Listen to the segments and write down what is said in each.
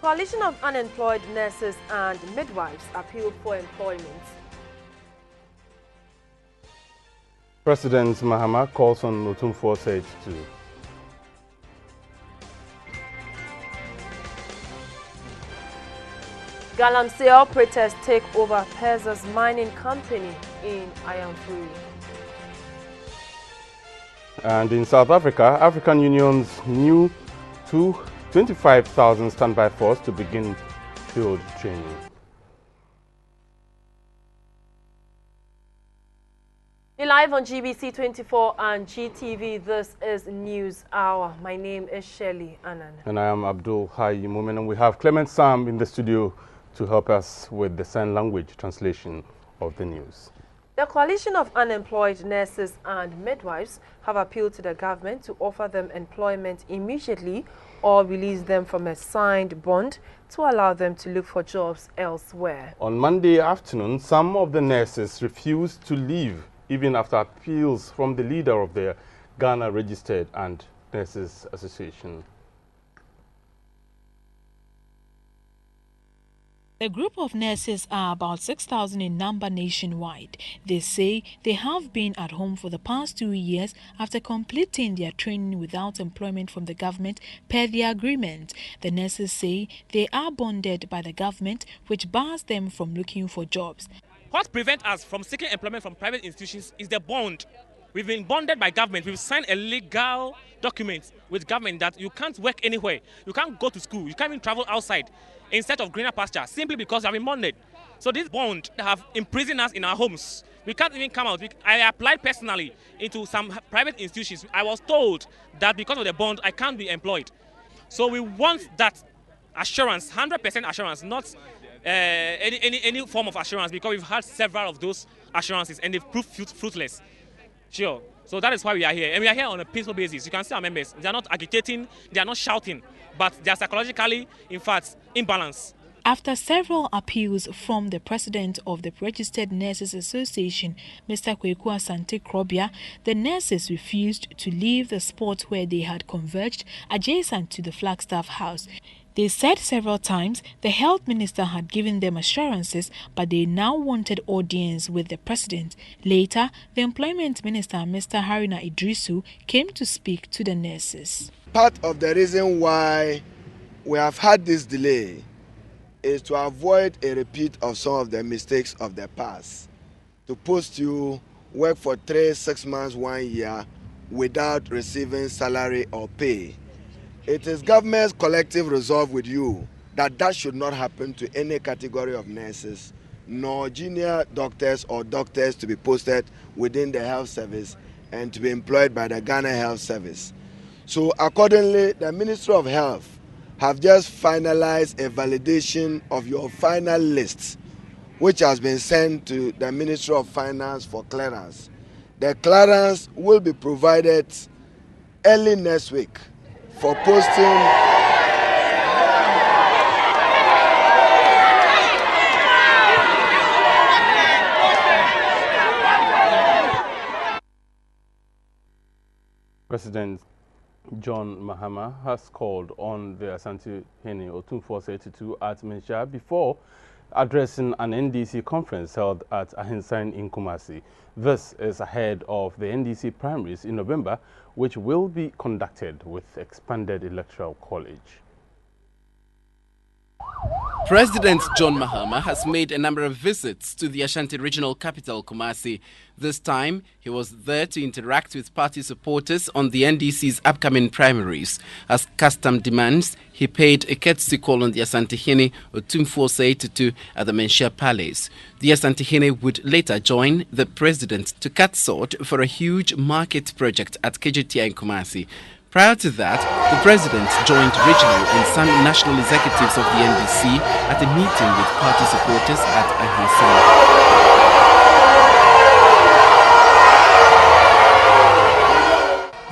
Coalition of unemployed nurses and midwives appealed for employment. President Mahama calls on Otumfuo Said to Galamsey operators take over Peza's mining company in Ayamfuri. And in South Africa, African Union's new 25,000 standby force to begin field training. Live on GBC24 and GTV, this is News Hour. My name is Shirley Annan. And I am Abdul Hayi Mumin, and we have Clement Sam in the studio to help us with the sign language translation of the news. The Coalition of Unemployed Nurses and Midwives have appealed to the government to offer them employment immediately or release them from a signed bond to allow them to look for jobs elsewhere. On Monday afternoon, some of the nurses refused to leave, even after appeals from the leader of the Ghana Registered and Nurses Association. The group of nurses are about 6,000 in number nationwide. They say they have been at home for the past 2 years after completing their training without employment from the government per the agreement. The nurses say they are bonded by the government, which bars them from looking for jobs. What prevents us from seeking employment from private institutions is the bond. We've been bonded by government. We've signed a legal document with government that you can't work anywhere. You can't go to school. You can't even travel outside instead of greener pasture, simply because we have been bonded. So this bond have imprisoned us in our homes. We can't even come out. I applied personally into some private institutions. I was told that because of the bond, I can't be employed. So we want that assurance, 100% assurance, not any form of assurance, because we've had several of those assurances and they've proved fruitless. Sure. So that is why we are here. And we are here on a peaceful basis. You can see our members. They are not agitating, they are not shouting, but they are psychologically, in fact, imbalanced. After several appeals from the president of the Registered Nurses Association, Mr. Kweku Asante Krobia, the nurses refused to leave the spot where they had converged adjacent to the Flagstaff House. They said several times the health minister had given them assurances, but they now wanted audience with the president. Later, the employment minister, Mr. Haruna Idrisu, came to speak to the nurses. Part of the reason why we have had this delay is to avoid a repeat of some of the mistakes of the past. To post you, work for 3, 6 months, 1 year without receiving salary or pay. It is government's collective resolve with you that that should not happen to any category of nurses, nor junior doctors or doctors to be posted within the health service and to be employed by the Ghana Health Service. So accordingly, the Ministry of Health have just finalized a validation of your final list, which has been sent to the Ministry of Finance for clearance. The clearance will be provided early next week for posting. President John Mahama has called on the Asante Hene Otumfuo Said at Mensha before addressing an NDC conference held at Ahinsan in Kumasi. This is ahead of the NDC primaries in November, which will be conducted with expanded electoral college. President John Mahama has made a number of visits to the Ashanti regional capital, Kumasi. This time, he was there to interact with party supporters on the NDC's upcoming primaries. As custom demands, he paid a courtesy call on the Asante Hene Otumfuo Said at the Mensha Palace. The Asante Hene would later join the president to cut sod for a huge market project at KJTI in Kumasi. Prior to that, the president joined regional and some national executives of the NDC at a meeting with party supporters at Ahinsan.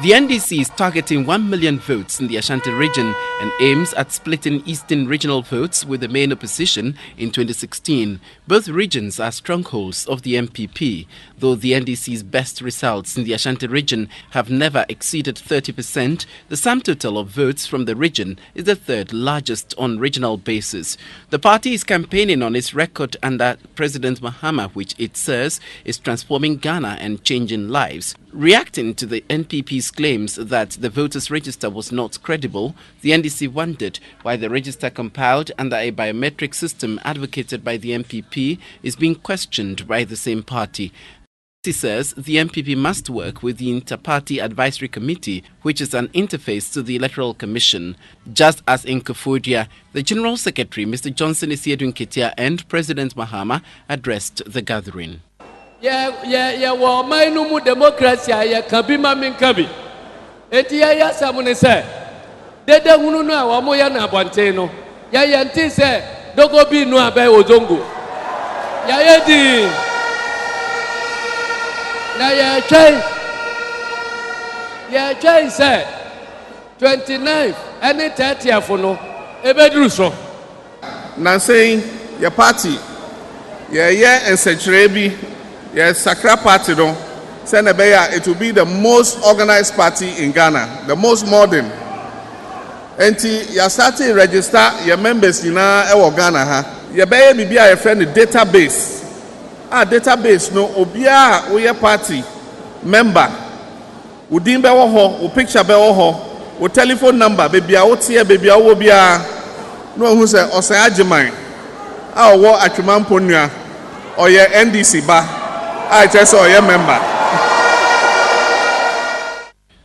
The NDC is targeting 1 million votes in the Ashanti region and aims at splitting eastern regional votes with the main opposition in 2016. Both regions are strongholds of the MPP, though the NDC's best results in the Ashanti region have never exceeded 30%. The sum total of votes from the region is the third largest on regional basis. The party is campaigning on its record under President Mahama, which it says is transforming Ghana and changing lives. Reacting to the NPP's claims that the voters' register was not credible, the NDC wondered why the register compiled under a biometric system advocated by the MPP is being questioned by the same party. He says the MPP must work with the Inter-Party Advisory Committee, which is an interface to the Electoral Commission. Just as in Kofodia, the General Secretary, Mr. Johnson Isiedun Ketia, and President Mahama addressed the gathering. Well, my no democracy, I can be my minkabi. Etia Samune said, they don't know our Moyana Banteno. Yayanti said, Dogo be no abe Ozongo. Yayadi. Now, Yachay said, 29th, any 30th for no, Ebedruso. Now saying, your party, and Secherebi. Yes, Sakra Party, it will be the most organized party in Ghana, the most modern. And you start to register your members in Ghana. You be a friend database. Database no obia we party member. Udin be wo picture be wo telephone number baby a wotie baby a wo bia no hu se osan agiman a wo atwema mponua oye NDC ba. I just saw a member.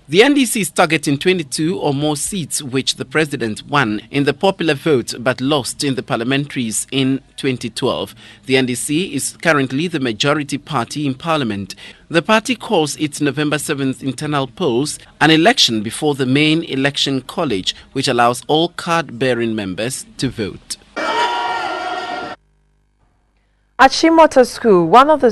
The NDC is targeting 22 or more seats, which the president won in the popular vote but lost in the parliamentaries in 2012. The NDC is currently the majority party in parliament. The party calls its November 7th internal polls an election before the main election college, which allows all card-bearing members to vote. At Shimota School, one of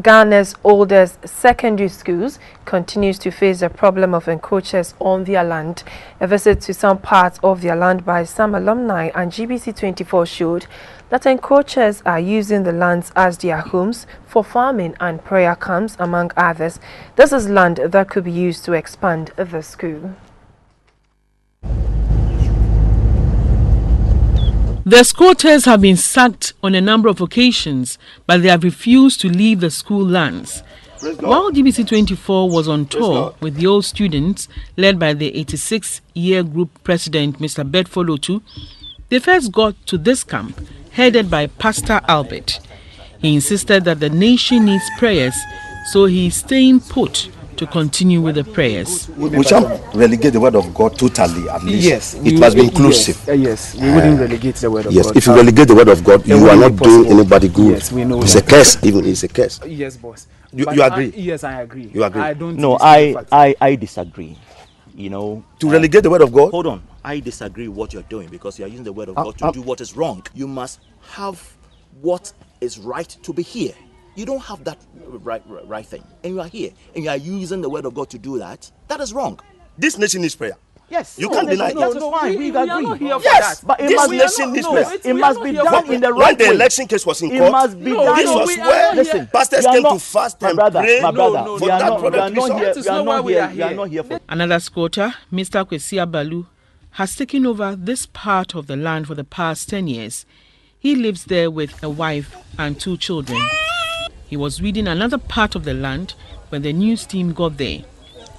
Ghana's oldest secondary schools, continues to face the problem of encroachers on their land. A visit to some parts of their land by some alumni and GBC24 showed that encroachers are using the lands as their homes for farming and prayer camps, among others. This is land that could be used to expand the school. The squatters have been sacked on a number of occasions, but they have refused to leave the school lands. While GBC24 was on tour with the old students, led by the 86-year group president, Mr. Bedford Otu, they first got to this camp, headed by Pastor Albert. He insisted that the nation needs prayers, so he is staying put to continue with the prayers. We shall relegate the word of God totally, at least. Yes, it must be inclusive. Yes, we wouldn't relegate the word of God. Yes, if you relegate the word of God, you are not doing anybody good. Yes, we know. It's a curse, even it's a curse. Yes, boss. You agree? Yes, I agree. You agree? I don't. No, I disagree. You know, to relegate the word of God. Hold on, I disagree with what you're doing because you are using the word of God to do what is wrong. You must have what is right to be here. You don't have that right thing, and you are here, and you are using the word of God to do that. That is wrong. This nation needs prayer. Yes, you can't deny. That is fine. We agree. Yes, but this nation needs prayer. It must be done in the right way. When the election case was in court, it must be done. This was where pastors came to fast and pray. My brother, we are not here for. Another squatter, Mr. Kwesi Abalu, has taken over this part of the land for the past 10 years. He lives there with a wife and 2 children. He was weeding another part of the land when the news team got there.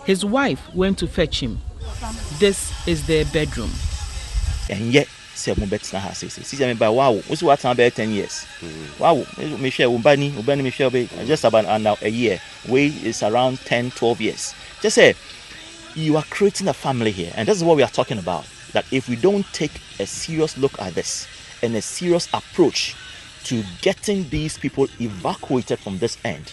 His wife went to fetch him. This is their bedroom. And yet, say Mubetsna has said, wow, what's what time about 10 years? Wow, Michelle Ubani Michelle, just about now a year. Way is around 10, 12 years. Just say, you are creating a family here, and this is what we are talking about. That if we don't take a serious look at this and a serious approach to getting these people evacuated from this end,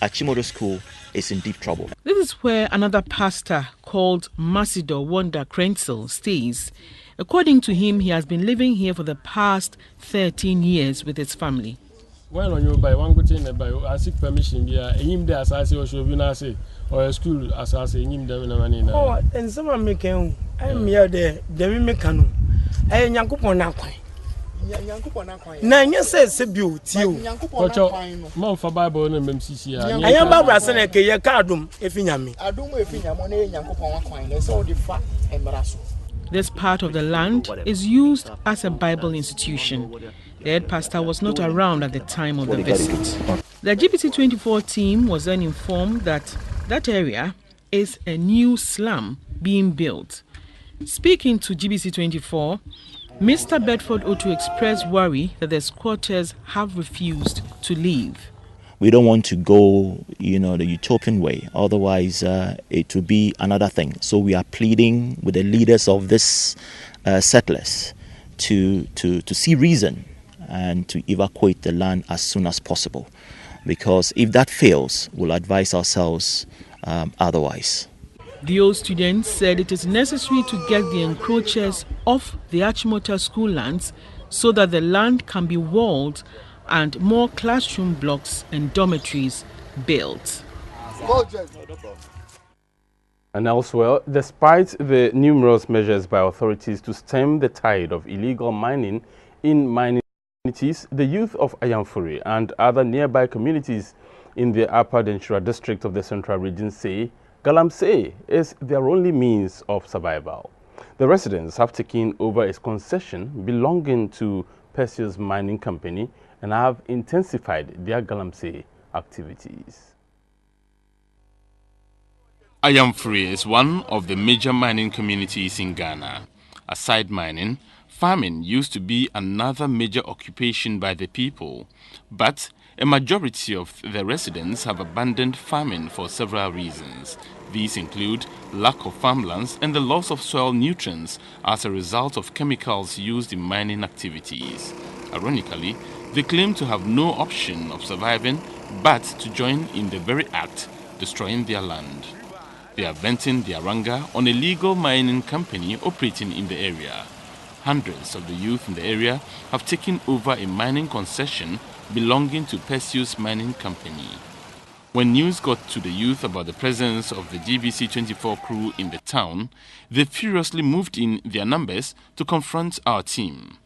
Achimodo School is in deep trouble. This is where another pastor called Masidor Wanda Krenzel stays. According to him, he has been living here for the past 13 years with his family. Well, on you by one good thing, I seek permission here. Him there, as I say, or should be now say, or school as him them in oh, and some are making I'm here there, the mechano. I Yankupon Aquine. Nine says a beauty. Mom for Bible and MCC. I am Barbara Seneca, your cardum, if in Yami. I don't know if in money, Yankupon Aquine, there's all the fat and brasso. This part of the land is used as a Bible institution. The head pastor was not around at the time of the visit. The GBC24 team was then informed that that area is a new slum being built. Speaking to GBC24, Mr. Bedford Otu expressed worry that the squatters have refused to leave. We don't want to go, the utopian way. Otherwise, it will be another thing. So we are pleading with the leaders of this settlers to see reason and to evacuate the land as soon as possible. Because if that fails, we'll advise ourselves otherwise. The old students said it is necessary to get the encroachers off the Achimota school lands so that the land can be walled and more classroom blocks and dormitories built. And elsewhere, despite the numerous measures by authorities to stem the tide of illegal mining in mining communities, the youth of Ayamfuri and other nearby communities in the Upper Denshura district of the Central Region say galamsey is their only means of survival. The residents have taken over a concession belonging to Perseus Mining Company and have intensified their galamsey activities. Ayamfuri is one of the major mining communities in Ghana. Aside mining, farming used to be another major occupation by the people, but a majority of the residents have abandoned farming for several reasons. These include lack of farmlands and the loss of soil nutrients as a result of chemicals used in mining activities. Ironically, they claim to have no option of surviving but to join in the very act destroying their land. They are venting their anger on a legal mining company operating in the area. Hundreds of the youth in the area have taken over a mining concession belonging to Perseus Mining Company. When news got to the youth about the presence of the GBC24 crew in the town, they furiously moved in their numbers to confront our team.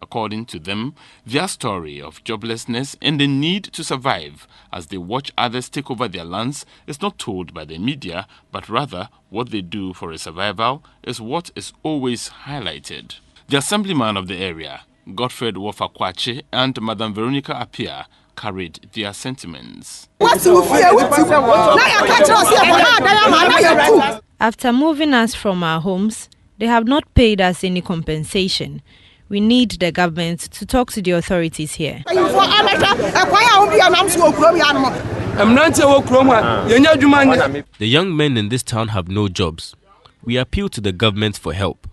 According to them, their story of joblessness and the need to survive as they watch others take over their lands is not told by the media, but rather what they do for a survival is what is always highlighted. The assemblyman of the area, Godfred Wofakwache and Madam Veronica Apia, carried their sentiments. After moving us from our homes, they have not paid us any compensation. We need the government to talk to the authorities here. The young men in this town have no jobs. We appeal to the government for help.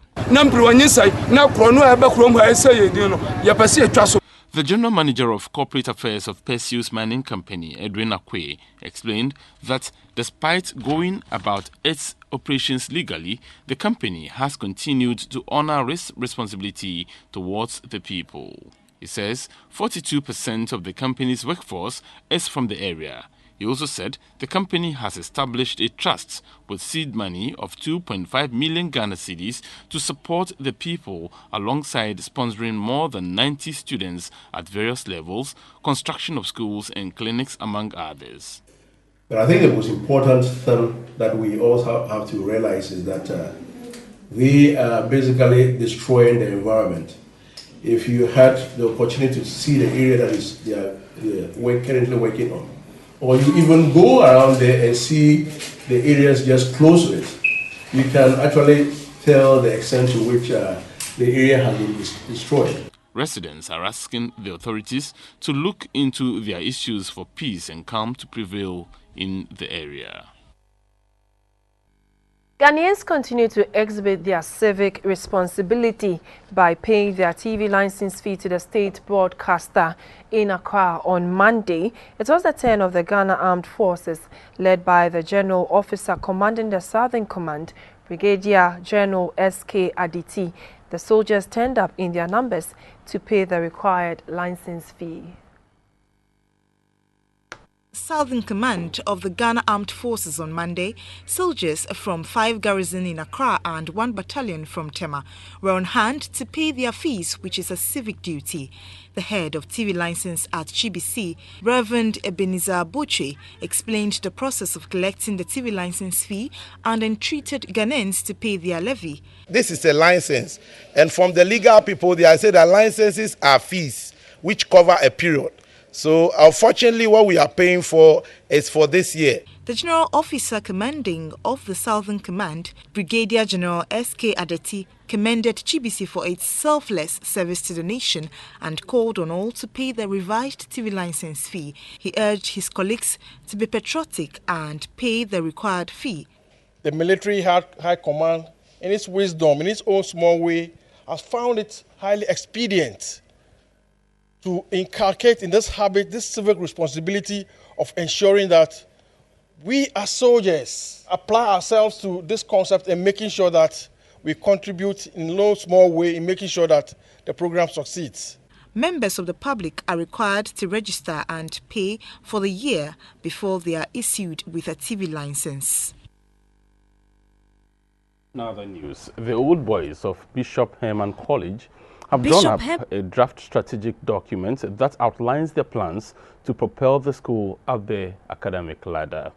The General Manager of Corporate Affairs of Perseus Mining Company, Edwin Akwe, explained that despite going about its operations legally, the company has continued to honor its responsibility towards the people. He says 42% of the company's workforce is from the area. He also said the company has established a trust with seed money of 2.5 million Ghana cedis to support the people alongside sponsoring more than 90 students at various levels, construction of schools and clinics, among others. But I think the most important thing that we also have to realize is that they are basically destroying the environment. If you had the opportunity to see the area that is they are currently working on, or you even go around there and see the areas just close to it, you can actually tell the extent to which the area has been destroyed. Residents are asking the authorities to look into their issues for peace and calm to prevail in the area. Ghanaians continue to exhibit their civic responsibility by paying their TV license fee to the state broadcaster in Accra on Monday. It was the turn of the Ghana Armed Forces, led by the General Officer commanding the Southern Command, Brigadier General S.K. Aditi. The soldiers turned up in their numbers to pay the required license fee. Southern Command of the Ghana Armed Forces on Monday, soldiers from 5 garrisons in Accra and 1 battalion from Tema were on hand to pay their fees, which is a civic duty. The head of TV license at GBC, Reverend Ebenezer Boche, explained the process of collecting the TV license fee and entreated Ghanaians to pay their levy. This is a license, and from the legal people, they say that licenses are fees which cover a period. So unfortunately, what we are paying for is for this year. The General Officer Commanding of the Southern Command, Brigadier General S.K. Adeti, commended GBC for its selfless service to the nation and called on all to pay the revised TV license fee. He urged his colleagues to be patriotic and pay the required fee. The military high command, in its wisdom, in its own small way, has found it highly expedient to inculcate in this habit, this civic responsibility of ensuring that we as soldiers apply ourselves to this concept and making sure that we contribute in no small way in making sure that the program succeeds. Members of the public are required to register and pay for the year before they are issued with a TV license. Now the news. The old boys of Bishop Herman College have drawn up a draft strategic document that outlines their plans to propel the school up the academic ladder.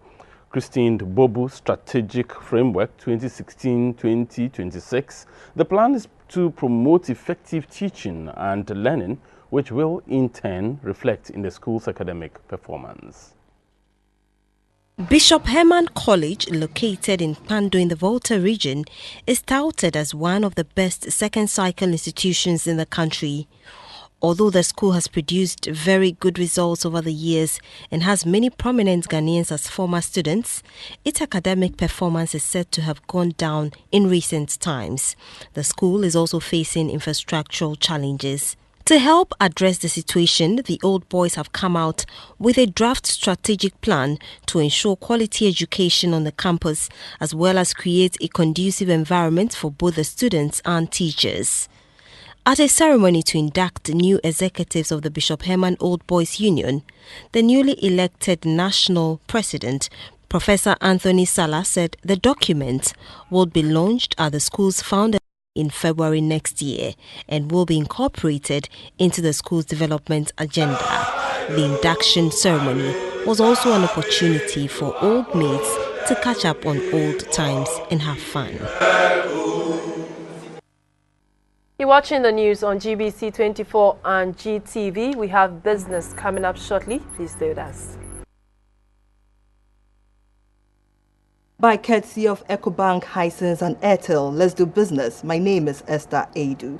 Christine Bobu Strategic Framework 2016-2026. The plan is to promote effective teaching and learning, which will in turn reflect in the school's academic performance. Bishop Herman College, located in Pando in the Volta region, is touted as one of the best second-cycle institutions in the country. Although the school has produced very good results over the years and has many prominent Ghanaians as former students, its academic performance is said to have gone down in recent times. The school is also facing infrastructural challenges. To help address the situation, the old boys have come out with a draft strategic plan to ensure quality education on the campus, as well as create a conducive environment for both the students and teachers. At a ceremony to induct new executives of the Bishop Herman Old Boys Union, the newly elected national president, Professor Anthony Salah, said the document will be launched at the school's founder in February next year and will be incorporated into the school's development agenda. The induction ceremony was also an opportunity for old mates to catch up on old times and have fun. You're watching the news on GBC24 and GTV. We have business coming up shortly. Please stay with us. By courtesy of EcoBank, Hisense and Airtel, let's do business. My name is Esther Adu.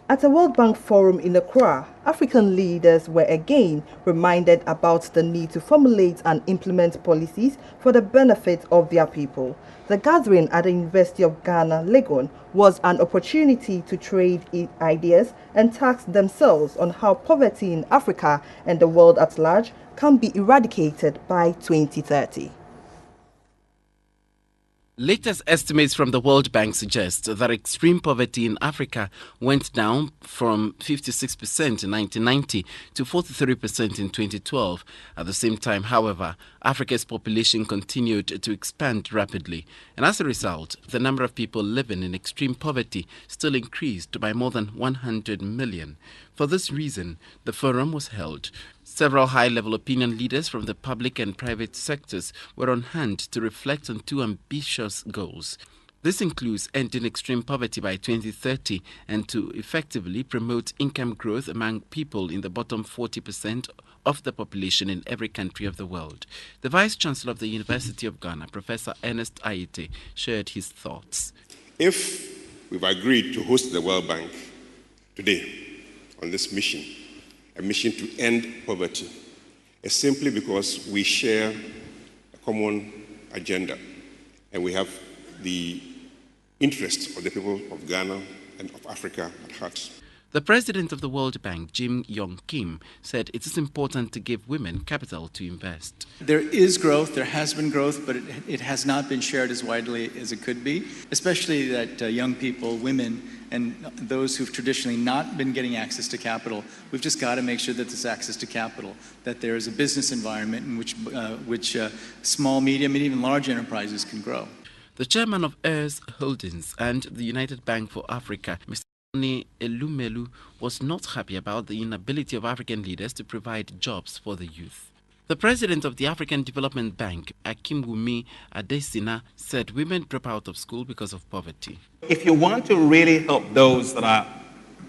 At a World Bank forum in Accra, African leaders were again reminded about the need to formulate and implement policies for the benefit of their people. The gathering at the University of Ghana, Legon, was an opportunity to trade ideas and task themselves on how poverty in Africa and the world at large can be eradicated by 2030. Latest estimates from the World Bank suggest that extreme poverty in Africa went down from 56% in 1990 to 43% in 2012. At the same time, however, Africa's population continued to expand rapidly, and as a result, the number of people living in extreme poverty still increased by more than 100 million. For this reason, the forum was held. Several high-level opinion leaders from the public and private sectors were on hand to reflect on two ambitious goals. This includes ending extreme poverty by 2030 and to effectively promote income growth among people in the bottom 40% of the population in every country of the world. The Vice-Chancellor of the University of Ghana, Professor Ernest Ayete, shared his thoughts. If we've agreed to host the World Bank today on this mission, a mission to end poverty, is simply because we share a common agenda and we have the interests of the people of Ghana and of Africa at heart. The president of the World Bank, Jim Yong Kim, said it is important to give women capital to invest. There is growth, there has been growth, but it has not been shared as widely as it could be, especially that young people, women, and those who've traditionally not been getting access to capital. We've just got to make sure that there's access to capital, that there is a business environment in which small, medium, and even large enterprises can grow. The chairman of Heirs Holdings and the United Bank for Africa, Mr. Tony Elumelu, was not happy about the inability of African leaders to provide jobs for the youth. The president of the African Development Bank, Akinwumi Adesina, said women drop out of school because of poverty. If you want to really help those that are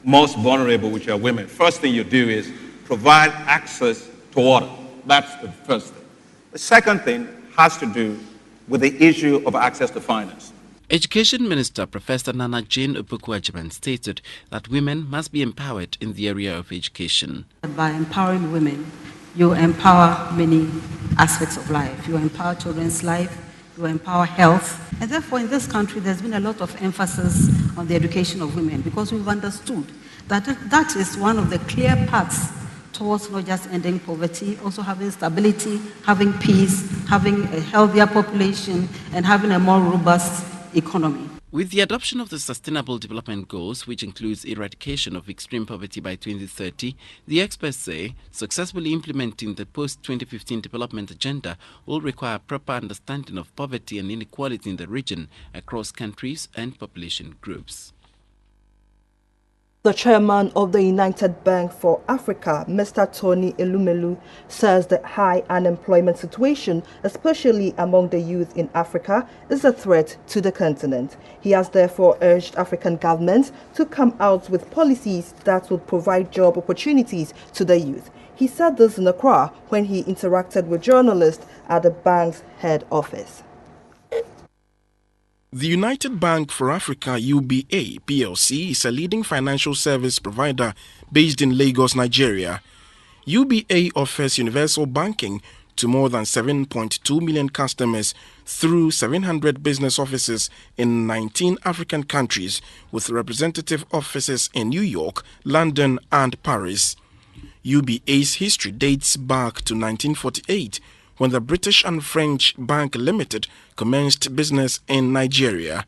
most vulnerable, which are women, first thing you do is provide access to water. That's the first thing. The second thing has to do with the issue of access to finance. Education Minister Professor Nana Jane Opoku-Agyeman stated that women must be empowered in the area of education. By empowering women, you empower many aspects of life. You empower children's life, you empower health. And therefore, in this country, there's been a lot of emphasis on the education of women because we've understood that that is one of the clear paths towards not just ending poverty, also having stability, having peace, having a healthier population, and having a more robust economy. With the adoption of the Sustainable Development Goals, which includes eradication of extreme poverty by 2030, the experts say successfully implementing the post-2015 development agenda will require proper understanding of poverty and inequality in the region across countries and population groups. The chairman of the United Bank for Africa, Mr. Tony Elumelu, says the high unemployment situation, especially among the youth in Africa, is a threat to the continent. He has therefore urged African governments to come out with policies that would provide job opportunities to the youth. He said this in Accra when he interacted with journalists at the bank's head office. The United Bank for Africa UBA PLC is a leading financial service provider based in Lagos, Nigeria. UBA offers universal banking to more than 7.2 million customers through 700 business offices in 19 African countries with representative offices in New York, London and Paris. UBA's history dates back to 1948 when the British and French Bank Limited commenced business in Nigeria.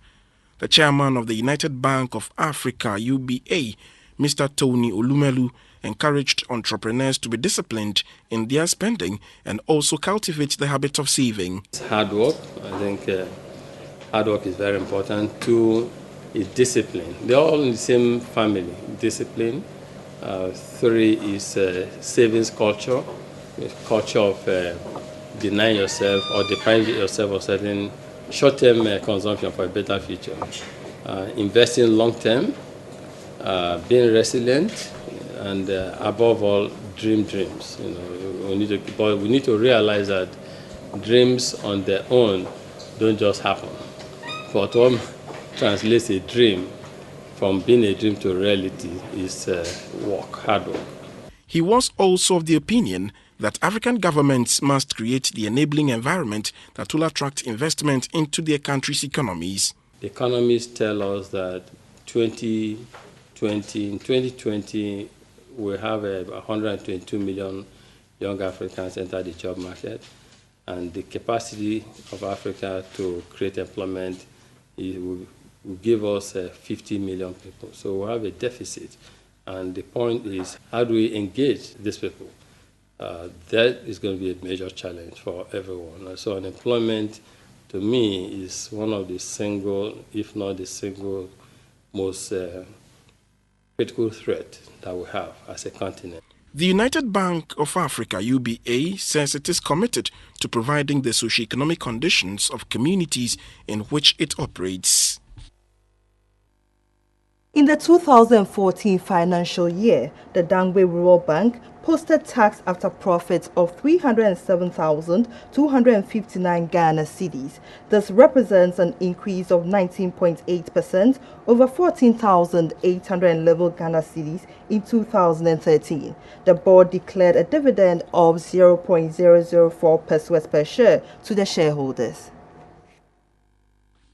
The chairman of the United Bank of Africa, UBA, Mr. Tony Elumelu, encouraged entrepreneurs to be disciplined in their spending and also cultivate the habit of saving. It's hard work. I think hard work is very important. Two is discipline. They're all in the same family. Discipline. Three is savings culture, culture of denying yourself or depriving yourself of certain short-term consumption for a better future. Investing long-term, being resilient, and above all, dreams. You know, we need to realize that dreams on their own don't just happen. But what translates a dream from being a dream to reality is hard work. He was also of the opinion that African governments must create the enabling environment that will attract investment into their country's economies. The economists tell us that in 2020, we have 122 million young Africans enter the job market, and the capacity of Africa to create employment will give us 50 million people. So we have a deficit, and the point is, how do we engage these people? That is going to be a major challenge for everyone. So unemployment, to me, is one of the single, if not the single, most critical threat that we have as a continent. The United Bank of Africa, UBA, says it is committed to providing the socio-economic conditions of communities in which it operates. In the 2014 financial year, the Dangwe Rural Bank posted tax after profits of 307,259 Ghana cedis. This represents an increase of 19.8% over 14,811 Ghana cedis in 2013. The board declared a dividend of 0.004 pesos per share to the shareholders.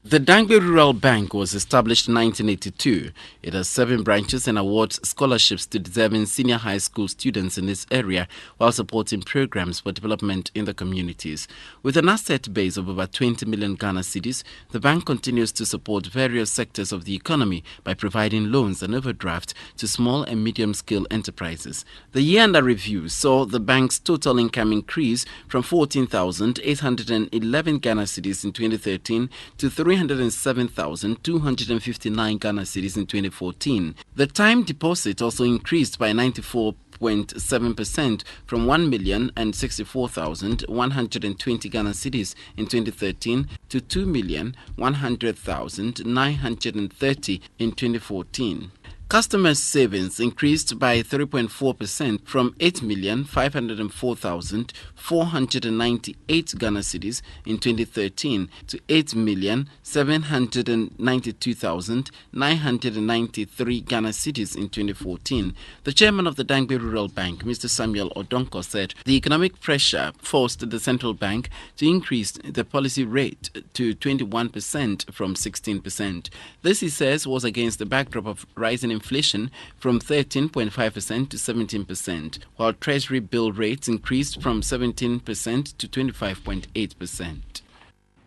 The Dangbe Rural Bank was established in 1982. It has 7 branches and awards scholarships to deserving senior high school students in this area while supporting programs for development in the communities. With an asset base of over 20 million Ghana cedis, the bank continues to support various sectors of the economy by providing loans and overdraft to small and medium-scale enterprises. The year under review saw the bank's total income increase from 14,811 Ghana cedis in 2013 to 307,259 Ghana cedis in 2014. The time deposit also increased by 94.7% from 1,064,120 Ghana cedis in 2013 to 2,100,930 in 2014. Customers' savings increased by 3.4% from 8,504,498 Ghana cedis in 2013 to 8,792,993 Ghana cedis in 2014. The chairman of the Dangbe Rural Bank, Mr. Samuel Odonko, said the economic pressure forced the central bank to increase the policy rate to 21% from 16%. This, he says, was against the backdrop of rising inflation from 13.5% to 17%, while Treasury bill rates increased from 17% to 25.8%.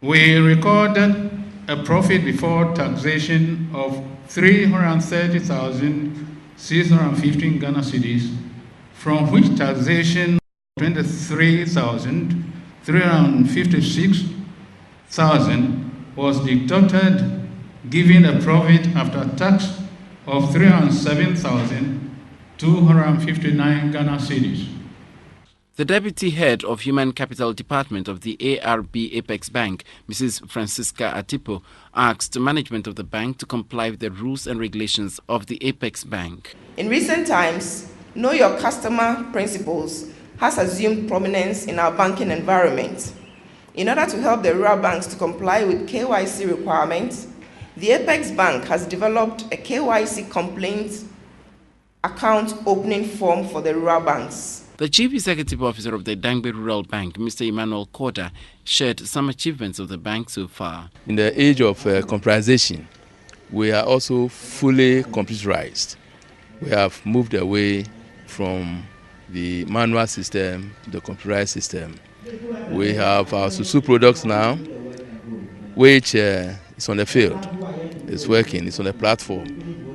We recorded a profit before taxation of 330,615 Ghana cedis, from which taxation 23,356,000 was deducted, giving a profit after tax of 307,259 Ghana cedis. The Deputy Head of Human Capital Department of the ARB Apex Bank, Mrs. Francisca Atipo, asked the management of the bank to comply with the rules and regulations of the Apex Bank. In recent times, Know Your Customer principles has assumed prominence in our banking environment. In order to help the rural banks to comply with KYC requirements, the Apex Bank has developed a KYC complaint account opening form for the rural banks. The Chief Executive Officer of the Dangbe Rural Bank, Mr. Emmanuel Koda, shared some achievements of the bank so far. In the age of computerization, we are also fully computerized. We have moved away from the manual system to the computerized system. We have our Susu products now, which is on the field. It's working. It's on a platform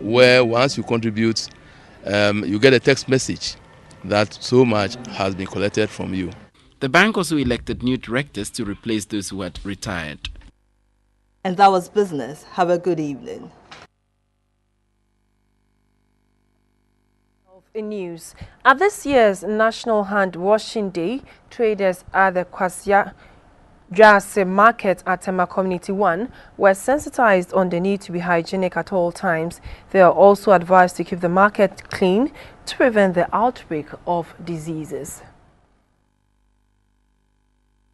where once you contribute, you get a text message that so much has been collected from you. The bank also elected new directors to replace those who had retired. And that was business. Have a good evening. In news, at this year's National Hand Washing Day, traders at the Kwasia Jase market at Tema Community 1 were sensitized on the need to be hygienic at all times. They are also advised to keep the market clean to prevent the outbreak of diseases.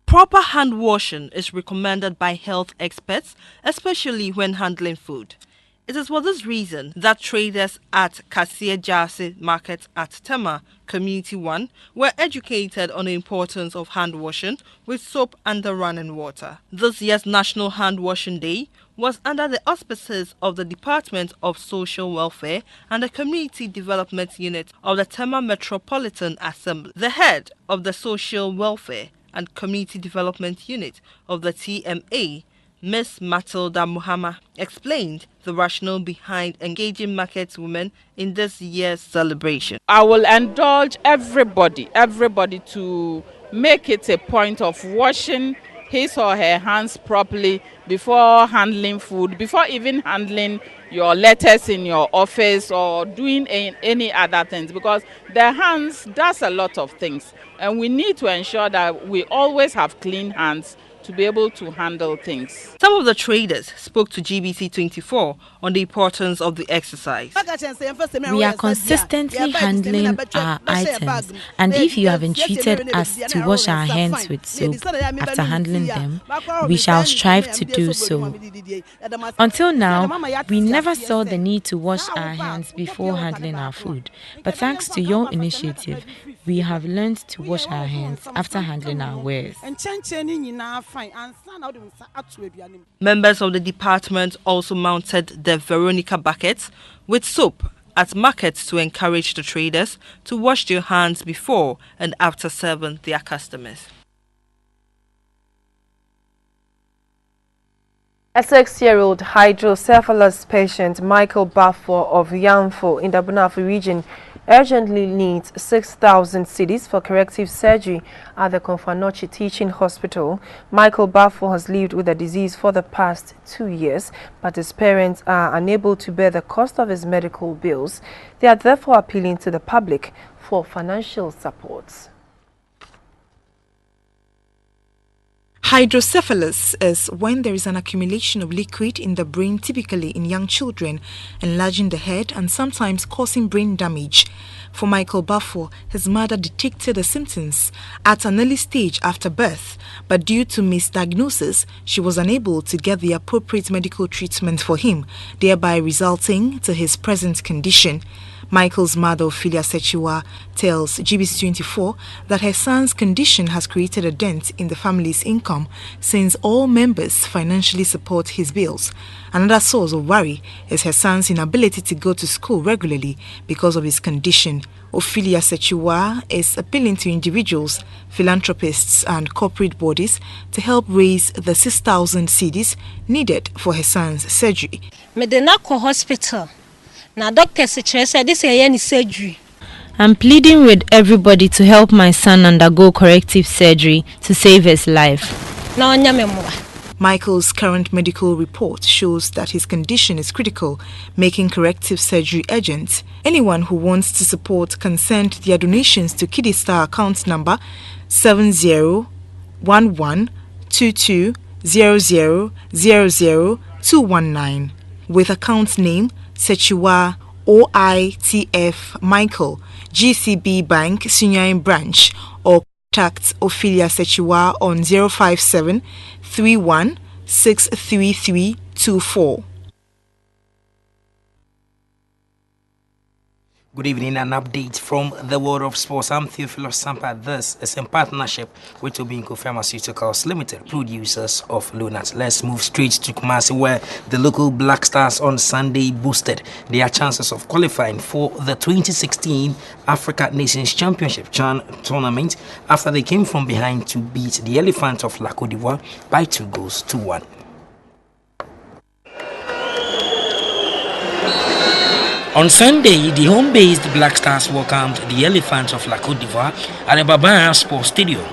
Proper hand washing is recommended by health experts, especially when handling food. It is for this reason that traders at Kwasia Jase market at Tema Community 1 were educated on the importance of hand washing with soap and the running water. This year's National Hand Washing Day was under the auspices of the Department of Social Welfare and the Community Development Unit of the Tema Metropolitan Assembly. The head of the Social Welfare and Community Development Unit of the TMA, Ms. Matilda Muhammad, explained the rationale behind engaging market women in this year's celebration. I will indulge everybody to make it a point of washing his or her hands properly before handling food, before even handling your letters in your office or doing any other things, because the hands does a lot of things, and we need to ensure that we always have clean hands to be able to handle things. Some of the traders spoke to GBC24 on the importance of the exercise. We are consistently handling our items, and if you have entreated us to wash our hands with soap after handling them, we shall strive to do so. Until now, we never saw the need to wash our hands before handling our food, but thanks to your initiative, We have learned to wash our hands after handling our wares. Members of the department also mounted the Veronica buckets with soap at markets to encourage the traders to wash their hands before and after serving their customers. A 6-year-old hydrocephalus patient, Michael Baffour of Yamfo in the Bunafu region, urgently needs 6,000 cedis for corrective surgery at the Konfanochi Teaching Hospital. Michael Baffour has lived with the disease for the past 2 years, but his parents are unable to bear the cost of his medical bills. They are therefore appealing to the public for financial support. Hydrocephalus is when there is an accumulation of liquid in the brain, typically in young children, enlarging the head and sometimes causing brain damage. For Michael Baffour, his mother detected the symptoms at an early stage after birth, but due to misdiagnosis, she was unable to get the appropriate medical treatment for him, thereby resulting to his present condition. Michael's mother, Ophelia Sechiwa, tells GBC24 that her son's condition has created a dent in the family's income since all members financially support his bills. Another source of worry is her son's inability to go to school regularly because of his condition. Ophelia Sechiwa is appealing to individuals, philanthropists and corporate bodies to help raise the 6,000 cedis needed for her son's surgery. Medenako Hospital. Now, doctor said this is surgery. I'm pleading with everybody to help my son undergo corrective surgery to save his life. Michael's current medical report shows that his condition is critical, making corrective surgery urgent. Anyone who wants to support can send their donations to Kiddie Star account number 70112200000219 with account name Sechiwa OITF Michael, GCB Bank Sunyain Branch, or contact Ophelia Sechiwa on 057 31 63324. Good evening, an update from the world of sports. I'm Theophilus Sampa. This is in partnership with Tobinco Pharmaceuticals Limited, producers of Lunat. Let's move straight to Kumasi, where the local Black Stars on Sunday boosted their chances of qualifying for the 2016 Africa Nations Championship CHAN tournament after they came from behind to beat the Elephant of La Côte d'Ivoire by 2-1. On Sunday, the home-based Black Stars welcomed the Elephants of La Côte d'Ivoire at the Barbara Sports Stadium.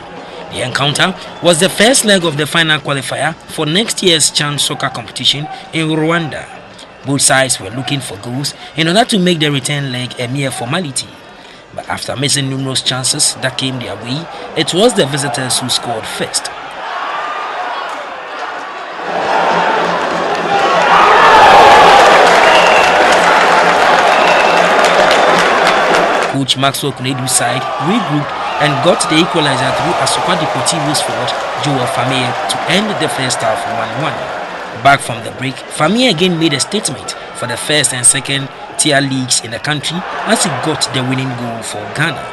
The encounter was the first leg of the final qualifier for next year's CHAN soccer competition in Rwanda. Both sides were looking for goals in order to make the return leg a mere formality. But after missing numerous chances that came their way, it was the visitors who scored first. Coach Maxwell Kunedu's side regrouped and got the equalizer through Asokwa Deportivo's forward Joel Famille to end the first half 1-1. Back from the break, Famille again made a statement for the first and second tier leagues in the country as he got the winning goal for Ghana.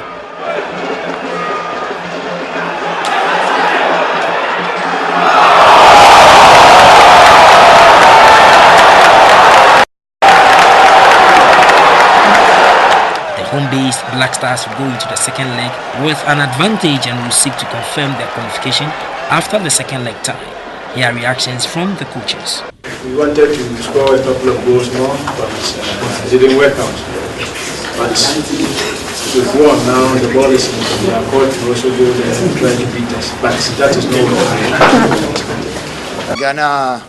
Home-based Black Stars will go into the second leg with an advantage and will seek to confirm their qualification after the second leg tie. Here are reactions from the coaches. We wanted to score a couple of goals more, but it didn't work out. But we've won now, the ball is in our court, we also go there and try to beat us. But that is not what Ghana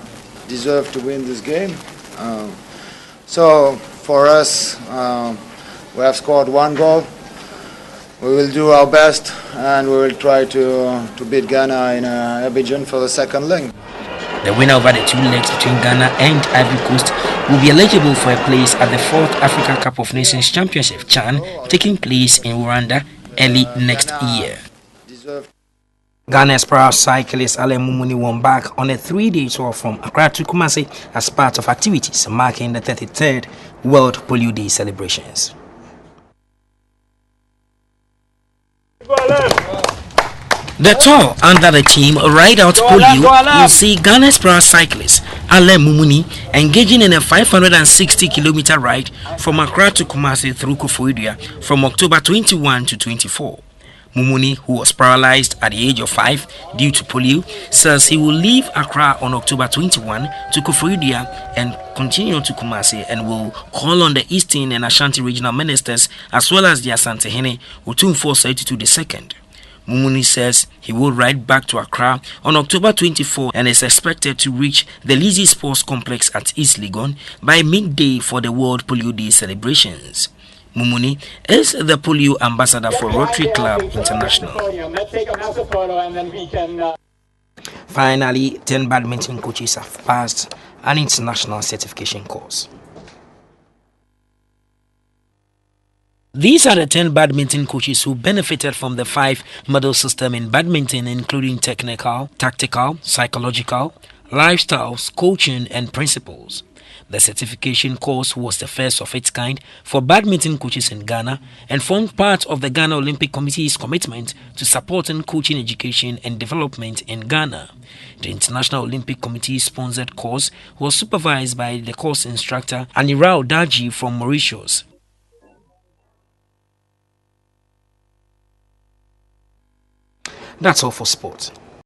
deserved to win this game. So for us, we have scored one goal. We will do our best and we will try to beat Ghana in Abidjan for the second leg. The winner over the two legs between Ghana and Ivory Coast will be eligible for a place at the 4th Africa Cup of Nations Championship CHAN taking place in Rwanda early next year. Ghana's proud cyclist Alain Mumuni won back on a 3-day tour from Accra to Kumasi as part of activities marking the 33rd World Polio Day celebrations. The tour under the team Ride Out Polio will see Ghana's pro cyclist Ale Mumuni engaging in a 560-kilometer ride from Accra to Kumasi through Koforidua from October 21 to 24. Mumuni, who was paralyzed at the age of 5 due to polio, says he will leave Accra on October 21 to Koforidua and continue to Kumasi, and will call on the Eastern and Ashanti regional ministers as well as the Asantehene Otumfuo Saitutu II. Mumuni says he will ride back to Accra on October 24 and is expected to reach the Lizzie Sports Complex at East Legon by midday for the World Polio Day celebrations. Mumuni is the polio ambassador for Rotary Club International. Finally, 10 badminton coaches have passed an international certification course. These are the 10 badminton coaches who benefited from the 5-model system in badminton, including technical, tactical, psychological, lifestyles, coaching, and principles. The certification course was the first of its kind for badminton coaches in Ghana and formed part of the Ghana Olympic Committee's commitment to supporting coaching education and development in Ghana. The International Olympic Committee-sponsored course was supervised by the course instructor Anirao Daji from Mauritius. That's all for sport.